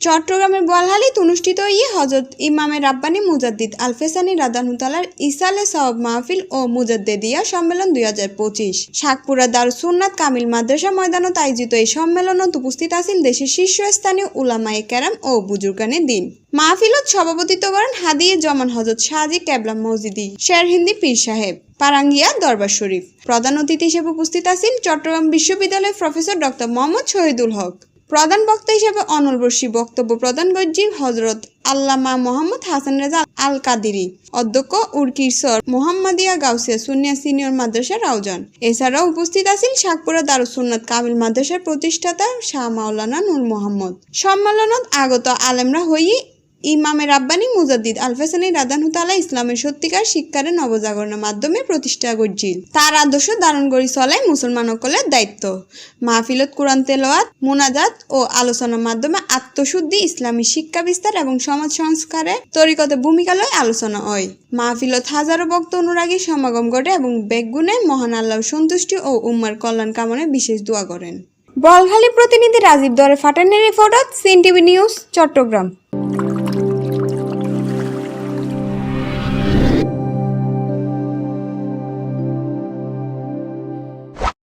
চট্টগ্রামের বোয়ালখালীতে অনুষ্ঠিত হযরত ইমামে রাব্বানী মুজাদ্দিদ আল-ফেসানী রাদিয়াল্লাহু তাআলার ইসালে সওয়াব মাহফিল ও মুজাদ্দেদিয়া সম্মেলন 2025 শাকপুরা দারুস সুন্নাত কামিল মাদ্রাসা ময়দানত আয়োজিত এই সম্মেলনত উপস্থিত আছেন দেশের শীর্ষস্থানীয় উলামায়ে কেরাম ও বুজুর্গানে দিন। মাহফিলত সভাপতিত্ব করেন হাদিয়ে জমান হযরত শাহজি কেবলা মসজিদি শেরহিন্দি পীর সাহেব পারাঙ্গিয়া দরবার শরীফ। প্রধান অতিথি হিসেবে উপস্থিত আছেন চট্টগ্রাম বিশ্ববিদ্যালয়ের প্রফেসর ডক্টর মোহাম্মদ শহীদুল হক। প্রধান বক্তা হিসেবে অনলবর্ষী বক্তব্য প্রদান করছেন হযরত আল্লামা মোহাম্মদ হাসান রেজা আল কাদিরি, অধ্যক্ষ উরকির সর মোহাম্মদিয়া গাউসিয়া সুন্নিয়া সিনিয়র মাদ্রাসা রাউজান। এছাড়াও উপস্থিত আছেন শাকপুরা দারুস সুন্নাত কামিল মাদ্রাসার প্রতিষ্ঠাতা শাহ মাওলানা নূর মোহাম্মদ। সম্মেলনত আগত আলেমরা হই ইমামে রাব্বানী মুজাদ্দিদ আল-ফেসানী রাদিয়াল্লাহু তাআলা ইসলামের সত্যিকার শিক্ষারে নবজাগরণের মাধ্যমে প্রতিষ্ঠা করছিল। তার আদর্শ ধারণ করে চলাই মুসলমানসকলের দায়িত্ব। মাহফিলত কোরআন তেলাওয়াত, মুনাজাত ও আলোচনার মাধ্যমে আত্মশুদ্ধি, ইসলামী শিক্ষা বিস্তার এবং সমাজ সংস্কারে তরিকতে ভূমিকা লয় আলোচনা হয়। মাহফিলত হাজারো ভক্ত অনুরাগী সমাগম ঘটে এবং বেগুনে মহান আল্লাহর সন্তুষ্টি ও উম্মার কল্যাণ কামনায় বিশেষ দোয়া করেন। বোয়ালখালী প্রতিনিধি রাজীব দরে ফাটানের report, CN TV news, Chittagong.